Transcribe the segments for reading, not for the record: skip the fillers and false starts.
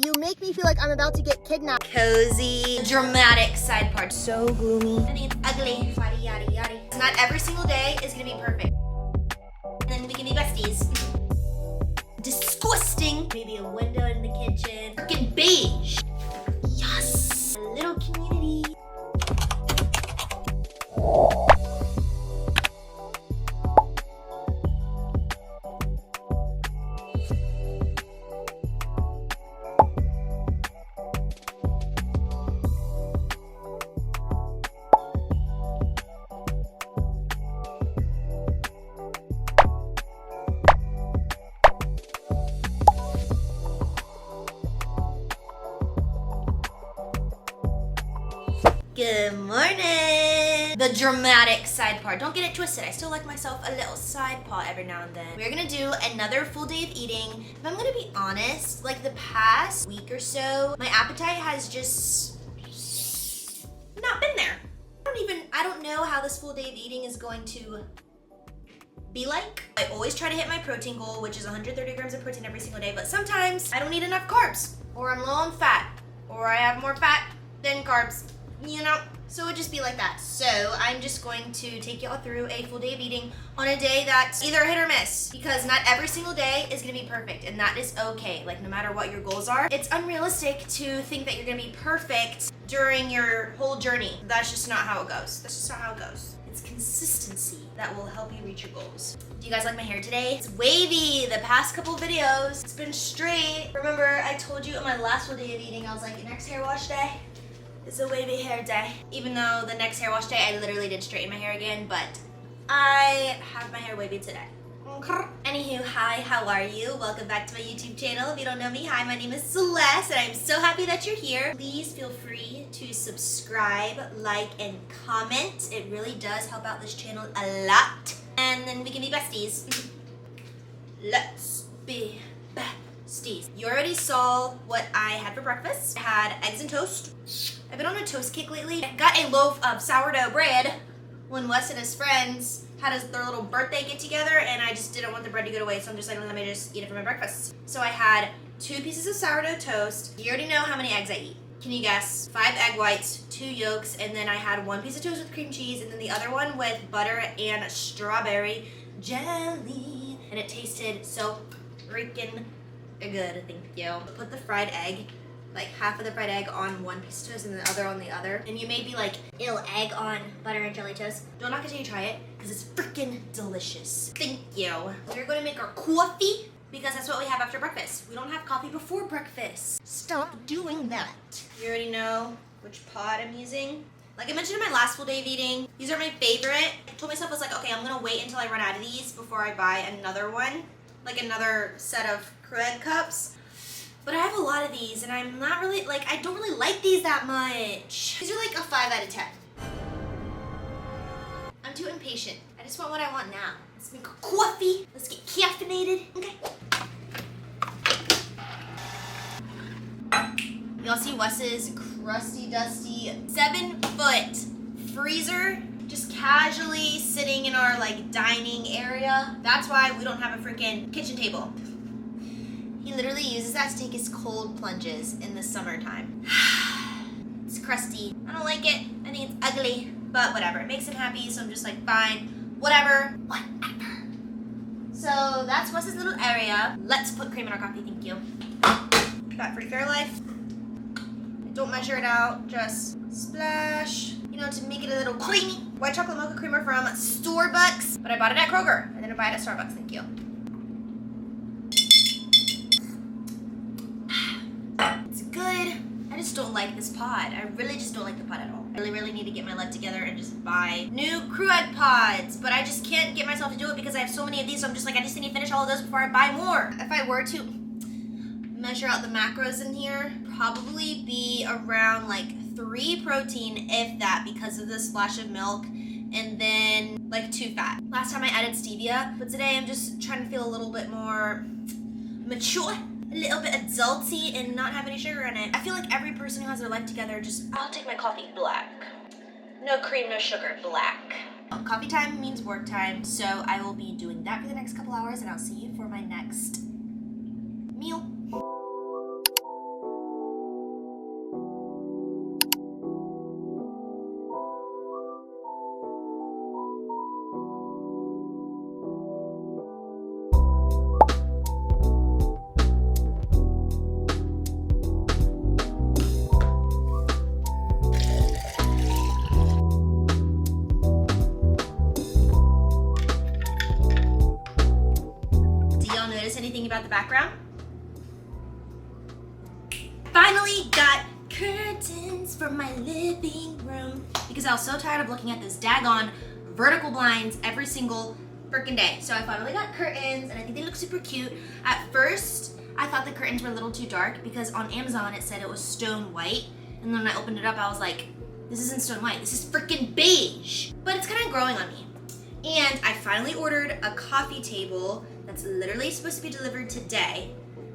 You make me feel like I'm about to get kidnapped. Cozy, dramatic side part. So gloomy. I think it's ugly. Yada yada yada. Not every single day is gonna be perfect. And then we can be besties. Disgusting. Maybe a window in the kitchen. Freaking beige. Yes. A little community. Good morning! The dramatic side part. Don't get it twisted. I still like myself a little side part every now and then. We're gonna do another full day of eating. If I'm gonna be honest, like the past week or so, my appetite has just not been there. I don't know how this full day of eating is going to be like. I always try to hit my protein goal, which is 130 grams of protein every single day, but sometimes I don't eat enough carbs, or I'm low on fat, or I have more fat than carbs. You know, so it would just be like that. So I'm just going to take y'all through a full day of eating on a day that's either hit or miss, because not every single day is gonna be perfect, and that is okay. Like, no matter what your goals are, it's unrealistic to think that you're gonna be perfect during your whole journey. That's just not how it goes. That's just not how it goes. It's consistency that will help you reach your goals. Do you guys like my hair today? It's wavy. The past couple videos, it's been straight. Remember, I told you on my last full day of eating, I was like, next hair wash day, it's a wavy hair day. Even though the next hair wash day, I literally did straighten my hair again, but I have my hair wavy today. Anywho, hi, how are you? Welcome back to my YouTube channel. If you don't know me, hi, my name is Celeste, and I'm so happy that you're here. Please feel free to subscribe, like, and comment. It really does help out this channel a lot. And then we can be besties. Let's be besties. You already saw what I had for breakfast. I had eggs and toast. I've been on a toast kick lately. I got a loaf of sourdough bread when Wes and his friends had their little birthday get together, and I just didn't want the bread to go to waste, so I'm just like, let me just eat it for my breakfast. So I had 2 pieces of sourdough toast. You already know how many eggs I eat. Can you guess? 5 egg whites, 2 yolks, and then I had 1 piece of toast with cream cheese, and then the other one with butter and strawberry jelly. And it tasted so freaking good, thank you. Put the fried egg, like half of the fried egg on 1 piece of toast and the other on the other. And you may be like, ew, egg on butter and jelly toast. Don't knock it till you try it, because it's freaking delicious. Thank you. We're going to make our coffee, because that's what we have after breakfast. We don't have coffee before breakfast. Stop doing that. You already know which pot I'm using. Like I mentioned in my last full day of eating, these are my favorite. I told myself, I was like, okay, I'm gonna wait until I run out of these before I buy another one, like another set of Keurig cups. But I have a lot of these, and I'm not really, like, I don't really like these that much. These are like a 5 out of 10. I'm too impatient. I just want what I want now. Let's make a coffee. Let's get caffeinated. Okay. Y'all see Wes's crusty, dusty 7-foot freezer just casually sitting in our like dining area? That's why we don't have a freaking kitchen table. He literally uses that to take his cold plunges in the summertime. It's crusty. I don't like it. I think it's ugly, but whatever. It makes him happy, so I'm just like, fine. Whatever. Whatever. So that's Wes's little area. Let's put cream in our coffee, thank you. Got Free Fairlife. Don't measure it out, just splash. You know, to make it a little creamy. White chocolate mocha creamer from Starbucks, but I bought it at Kroger. I didn't buy it at Starbucks, thank you. It's good. I just don't like this pod. I really just don't like the pod at all. I really need to get my life together and just buy new Keurig pods, but I just can't get myself to do it because I have so many of these, so I'm just like, I just need to finish all of those before I buy more. If I were to measure out the macros in here, probably be around like 3 protein, if that, because of the splash of milk, and then like 2 fat. Last time I added stevia, but today I'm just trying to feel a little bit more mature, a little bit adulty, and not have any sugar in it. I feel like every person who has their life together just, I'll take my coffee black. No cream, no sugar, black. Coffee time means work time, so I will be doing that for the next couple hours, and I'll see you for my next meal. finally got curtains for my living room because I was so tired of looking at this daggone vertical blinds every single freaking day. So I finally got curtains and I think they look super cute. At first, I thought the curtains were a little too dark because on Amazon it said it was stone white. And then when I opened it up, I was like, this isn't stone white, this is freaking beige. But it's kind of growing on me. And I finally ordered a coffee table that's literally supposed to be delivered today.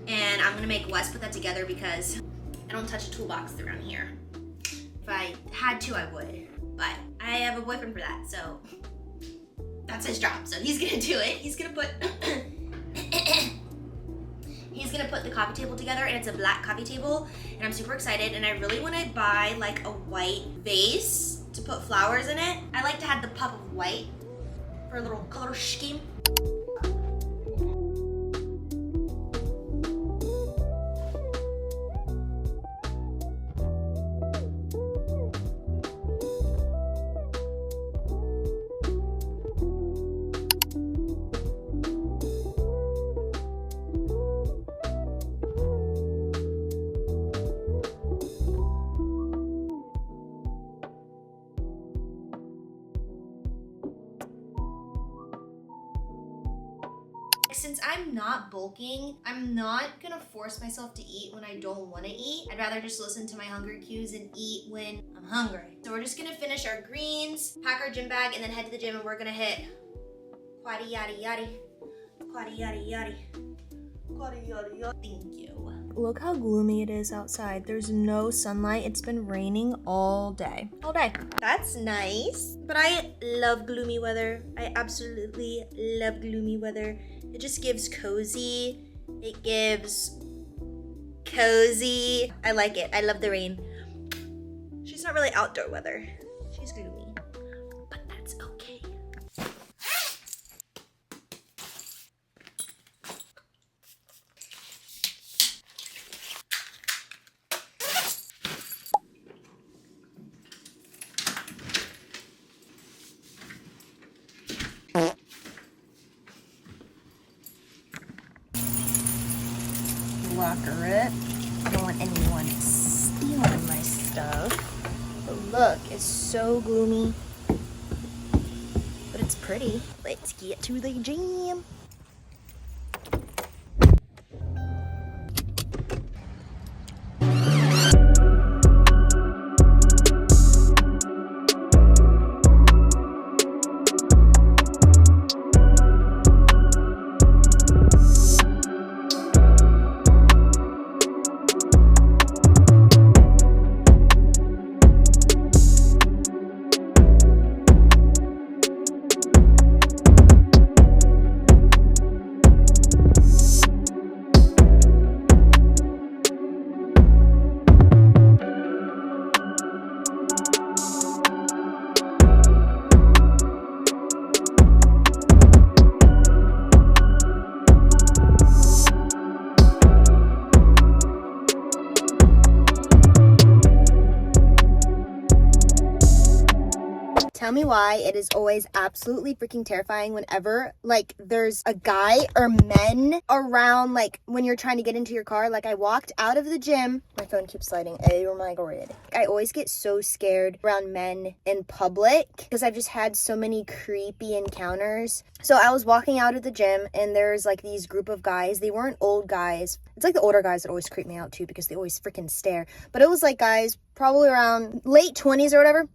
And I'm gonna make Wes put that together because I don't touch a toolbox around here. If I had to, I would. But I have a boyfriend for that, so that's his job. So he's gonna do it. He's gonna put he's gonna put the coffee table together, and it's a black coffee table, and I'm super excited. And I really wanna buy like a white vase to put flowers in it. I like to have the pop of white for a little color scheme. Since I'm not bulking, I'm not gonna force myself to eat when I don't wanna eat. I'd rather just listen to my hunger cues and eat when I'm hungry. So we're just gonna finish our greens, pack our gym bag, and then head to the gym, and we're gonna hit quaddy yaddy yaddy, quaddy yaddy yaddy, quaddy yaddy yaddy. Thank you. Look how gloomy it is outside. There's no sunlight. It's been raining all day. All day. That's nice. But I love gloomy weather. I absolutely love gloomy weather. It just gives cozy. It gives cozy. I like it. I love the rain. She's not really outdoor weather. She's gloomy. But that's okay. Locker it. I don't want anyone stealing my stuff. But look, it's so gloomy. But it's pretty. Let's get to the gym. Tell me why it is always absolutely freaking terrifying whenever, like, there's a guy or men around, like, when you're trying to get into your car. Like, I walked out of the gym. My phone keeps sliding. Oh my god. I always get so scared around men in public because I've just had so many creepy encounters. So I was walking out of the gym, and there's, like, these group of guys. They weren't old guys. It's like the older guys that always creep me out, too, because they always freaking stare. But it was, like, guys probably around late 20s or whatever.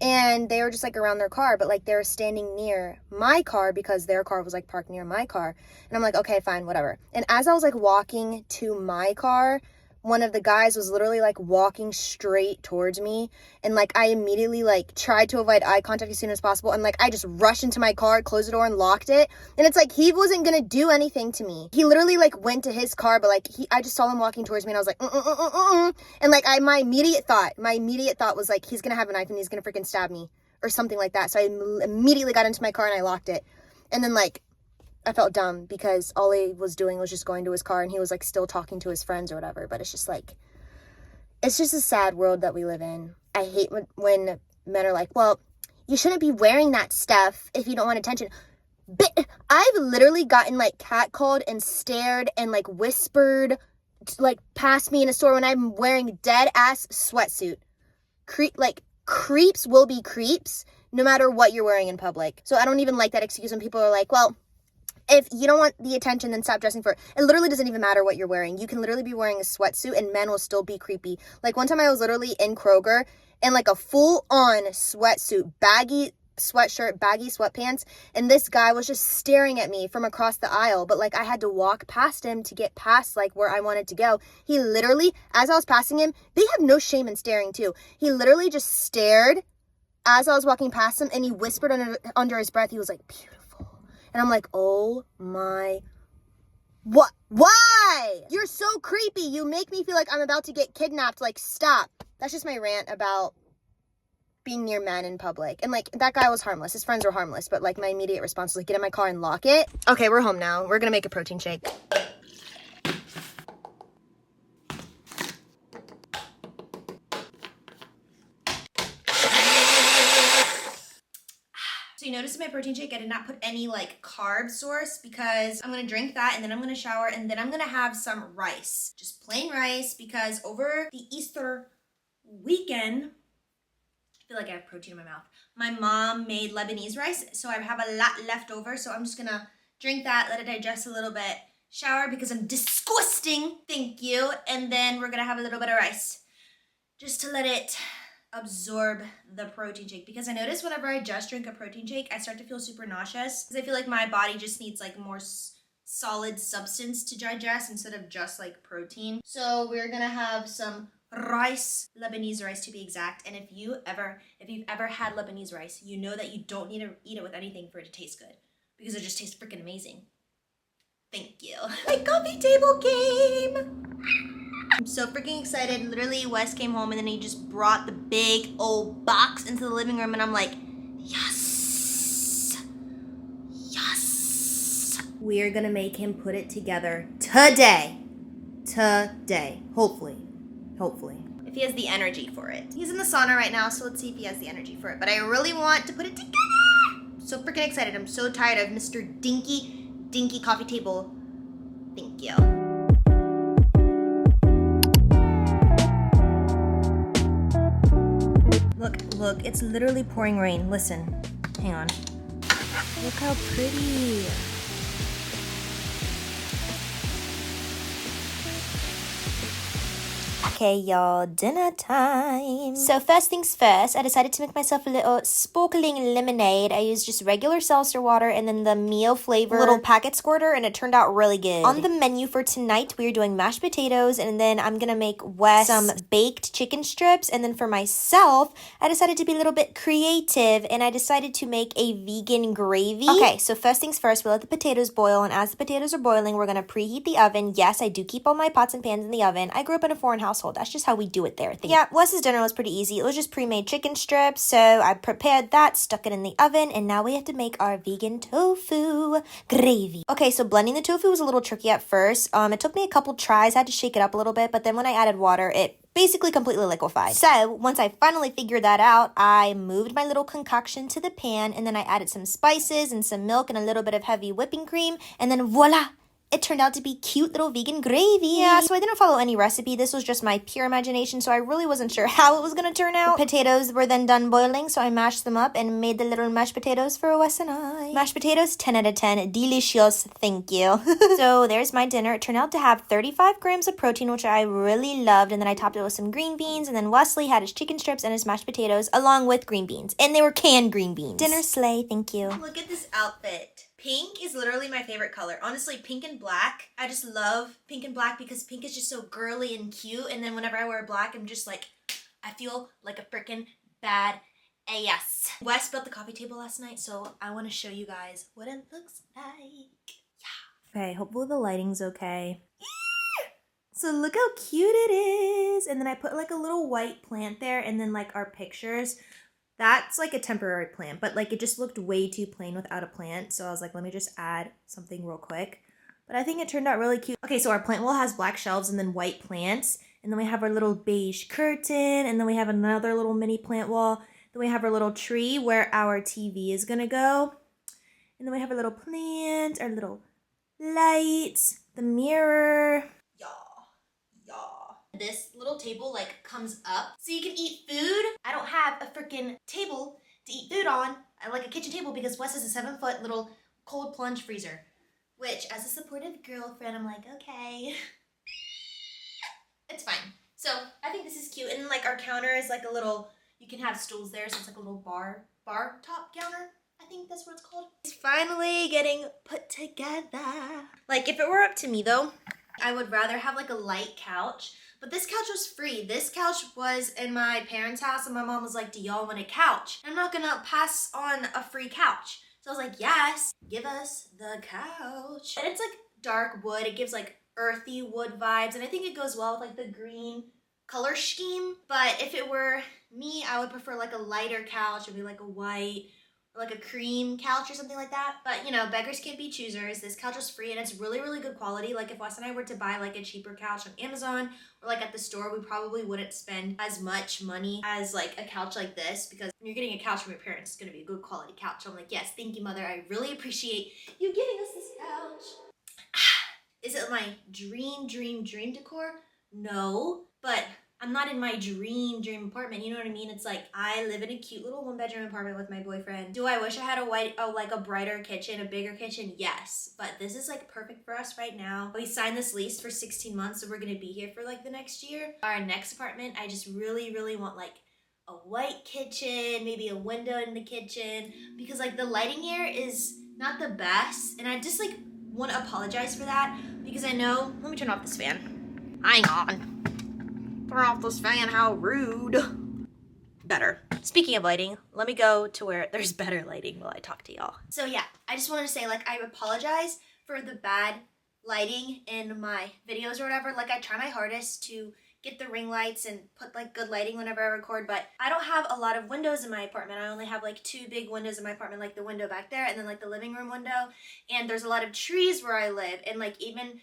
And they were just like around their car, but like they were standing near my car because their car was like parked near my car. And I'm like, okay, fine, whatever. And as I was like walking to my car, one of the guys was literally like walking straight towards me, and like I immediately like tried to avoid eye contact as soon as possible, and like I just rushed into my car, closed the door, and locked it. And it's like he wasn't gonna do anything to me. He literally like went to his car, but like I just saw him walking towards me, and I was like and like my immediate thought was like, he's gonna have a knife and he's gonna freaking stab me or something like that. So I immediately got into my car and I locked it. And then like I felt dumb because all he was doing was just going to his car, and he was like still talking to his friends or whatever. But it's just like, it's just a sad world that we live in. I hate when men are like, well, you shouldn't be wearing that stuff if you don't want attention. But I've literally gotten like catcalled and stared and like whispered like pass me in a store when I'm wearing dead ass sweatsuit. Creeps will be creeps no matter what you're wearing in public. So I don't even like that excuse when people are like, well, if you don't want the attention, then stop dressing for it. It literally doesn't even matter what you're wearing. You can literally be wearing a sweatsuit and men will still be creepy. Like one time I was literally in Kroger in like a full-on sweatsuit, baggy sweatshirt, baggy sweatpants, and this guy was just staring at me from across the aisle, but like I had to walk past him to get past like where I wanted to go. He literally, as I was passing him, they have no shame in staring too. He literally just stared as I was walking past him, and he whispered under his breath, he was like, beautiful. And I'm like, oh my, what? Why? You're so creepy. You make me feel like I'm about to get kidnapped. Like, stop. That's just my rant about being near men in public. And like, that guy was harmless. His friends were harmless. But like, my immediate response was like, get in my car and lock it. Okay, we're home now. We're gonna make a protein shake. So you notice in my protein shake, I did not put any like carb source because I'm gonna drink that and then I'm gonna shower and then I'm gonna have some rice. Just plain rice because over the Easter weekend, I feel like I have protein in my mouth. My mom made Lebanese rice, so I have a lot left over. So I'm just gonna drink that, let it digest a little bit, shower because I'm disgusting, thank you. And then we're gonna have a little bit of rice just to let it absorb the protein shake, because I notice whenever I just drink a protein shake, I start to feel super nauseous because I feel like my body just needs like more solid substance to digest instead of just like protein. So we're gonna have some rice, Lebanese rice to be exact. And if you've ever had Lebanese rice, you know that you don't need to eat it with anything for it to taste good because it just tastes freaking amazing. Thank you. My coffee table came. I'm so freaking excited. Literally, Wes came home and then he just brought the big old box into the living room and I'm like, yes, yes. We're gonna make him put it together today. Hopefully. If he has the energy for it. He's in the sauna right now, so let's see if he has the energy for it. But I really want to put it together. So freaking excited. I'm so tired of Mr. Dinky coffee table. Thank you. Look, it's literally pouring rain. Listen, hang on. Look how pretty. Okay, y'all, dinner time. So first things first, I decided to make myself a little sparkling lemonade. I used just regular seltzer water and then the Mio flavor little packet squirter, and it turned out really good. On the menu for tonight, we're doing mashed potatoes, and then I'm gonna make Wes some baked chicken strips, and then for myself, I decided to be a little bit creative, and I decided to make a vegan gravy. Okay, so first things first, we'll let the potatoes boil, and as the potatoes are boiling, we're gonna preheat the oven. Yes, I do keep all my pots and pans in the oven. I grew up in a foreign household. That's just how we do it there. Yeah, Wes's dinner was pretty easy. It was just pre-made chicken strips, so I prepared that, stuck it in the oven, and now we have to make our vegan tofu gravy. Okay, so blending the tofu was a little tricky at first. It took me a couple tries. I had to shake it up a little bit, but then when I added water, it basically completely liquefied. So once I finally figured that out, I moved my little concoction to the pan, and then I added some spices and some milk and a little bit of heavy whipping cream, and then voila! It turned out to be cute little vegan gravy. Yeah, so I didn't follow any recipe. This was just my pure imagination, so I really wasn't sure how it was gonna turn out. The potatoes were then done boiling, so I mashed them up and made the little mashed potatoes for Wes and I. Mashed potatoes, 10 out of 10. Delicious, thank you. So there's my dinner. It turned out to have 35 grams of protein, which I really loved, and then I topped it with some green beans, and then Wesley had his chicken strips and his mashed potatoes along with green beans, and they were canned green beans. Dinner slay, thank you. Look at this outfit. Pink is literally my favorite color. Honestly, pink and black. I just love pink and black because pink is just so girly and cute. And then whenever I wear black, I'm just like, I feel like a freaking bad ass. Wes built the coffee table last night, so I want to show you guys what it looks like. Yeah. Okay, hopefully the lighting's okay. So look how cute it is. And then I put like a little white plant there, and then like our pictures. That's like a temporary plant, but like it just looked way too plain without a plant. So I was like, let me just add something real quick. But I think it turned out really cute. Okay, so our plant wall has black shelves and then white plants. And then we have our little beige curtain. And then we have another little mini plant wall. Then we have our little tree where our TV is gonna go. And then we have our little plant, our little lights, the mirror. Y'all, This little table like comes up so you can eat food. I don't have a freaking table to eat food on. I like a kitchen table because Wes has a 7-foot little cold plunge freezer, which as a supportive girlfriend, I'm like, okay, it's fine. So I think this is cute. And like our counter is like a little, you can have stools there. So it's like a little bar top counter. I think that's what it's called. It's finally getting put together. Like if it were up to me though, I would rather have like a light couch, but this couch was free. This couch was in my parents' house and my mom was like, do y'all want a couch? I'm not gonna pass on a free couch. So I was like, yes, give us the couch. And it's like dark wood. It gives like earthy wood vibes. And I think it goes well with like the green color scheme. But if it were me, I would prefer like a lighter couch. It'd be like a white, like a cream couch or something like that. But you know, beggars can't be choosers. This couch was free and it's really, really good quality. Like if Wes and I were to buy like a cheaper couch on Amazon or like at the store, we probably wouldn't spend as much money as like a couch like this, because when you're getting a couch from your parents, it's gonna be a good quality couch. So I'm like, yes, thank you, mother. I really appreciate you giving us this couch. Is it my dream decor? No, but I'm not in my dream apartment, you know what I mean? It's like, I live in a cute little 1-bedroom apartment with my boyfriend. Do I wish I had a brighter kitchen, a bigger kitchen? Yes, but this is like perfect for us right now. We signed this lease for 16 months, so we're gonna be here for like the next year. Our next apartment, I just really, really want like a white kitchen, maybe a window in the kitchen, because like the lighting here is not the best, and I just like want to apologize for that, because I know, let me turn off this fan. Hang on. Turn off this fan, how rude. Better. Speaking of lighting, let me go to where there's better lighting while I talk to y'all. So yeah, I just wanted to say, like, I apologize for the bad lighting in my videos or whatever. Like, I try my hardest to get the ring lights and put like good lighting whenever I record, but I don't have a lot of windows in my apartment. I only have like 2 big windows in my apartment, like the window back there and then like the living room window. And there's a lot of trees where I live, and like even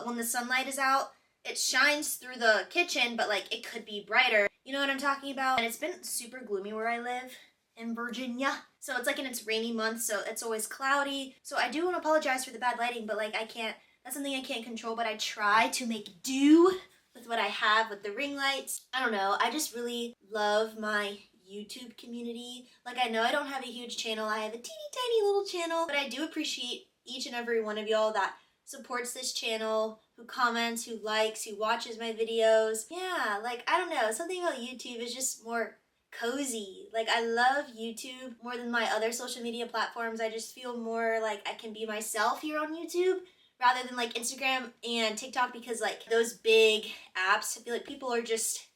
when the sunlight is out, it shines through the kitchen, but like it could be brighter. You know what I'm talking about? And it's been super gloomy where I live in Virginia. So it's like in its rainy months, so it's always cloudy. So I do want to apologize for the bad lighting, but like that's something I can't control, but I try to make do with what I have with the ring lights. I don't know, I just really love my YouTube community. Like, I know I don't have a huge channel, I have a teeny tiny little channel, but I do appreciate each and every one of y'all that supports this channel, who comments, who likes, who watches my videos. Yeah, like, I don't know, something about YouTube is just more cozy. Like, I love YouTube more than my other social media platforms. I just feel more like I can be myself here on YouTube rather than like Instagram and TikTok, because like those big apps, I feel like people are just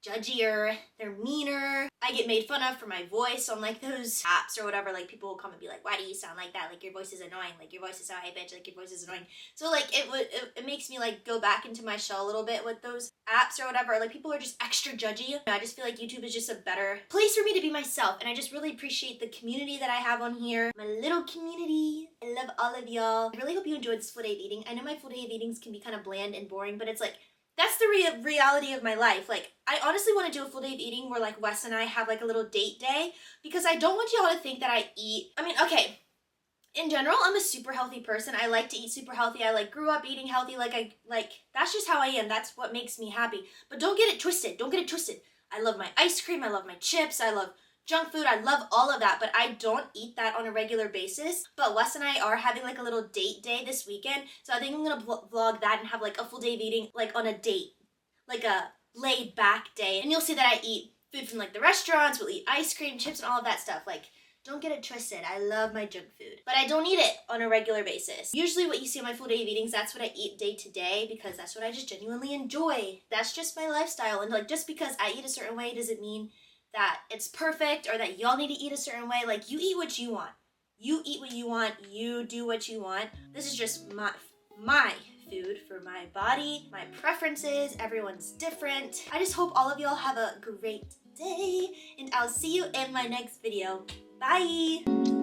judgier, they're meaner. I get made fun of for my voice on like those apps or whatever. Like people will come and be like, why do you sound like that? Like your voice is annoying. Like your voice is so high pitched. Like your voice is annoying. So like it makes me like go back into my shell a little bit with those apps or whatever. Like people are just extra judgy. I just feel like YouTube is just a better place for me to be myself. And I just really appreciate the community that I have on here. My little community. I love all of y'all. I really hope you enjoyed this full day of eating. I know my full day of eatings can be kind of bland and boring, but it's like, that's the reality of my life. Like, I honestly want to do a full day of eating where like Wes and I have like a little date day, because I don't want y'all to think that I eat. I mean, okay, in general, I'm a super healthy person. I like to eat super healthy. I like grew up eating healthy. Like that's just how I am. That's what makes me happy. But don't get it twisted. Don't get it twisted. I love my ice cream. I love my chips. I love junk food. I love all of that, but I don't eat that on a regular basis. But Wes and I are having like a little date day this weekend, so I think I'm gonna vlog that and have like a full day of eating like on a date, like a laid back day. And you'll see that I eat food from like the restaurants. We'll eat ice cream, chips, and all of that stuff. Like, don't get it twisted. I love my junk food, but I don't eat it on a regular basis. Usually what you see on my full day of eatings, that's what I eat day to day, because that's what I just genuinely enjoy. That's just my lifestyle. And like, just because I eat a certain way doesn't mean that it's perfect or that y'all need to eat a certain way. Like, you eat what you want. You eat what you want. You do what you want. This is just my food for my body, my preferences. Everyone's different. I just hope all of y'all have a great day, and I'll see you in my next video. Bye!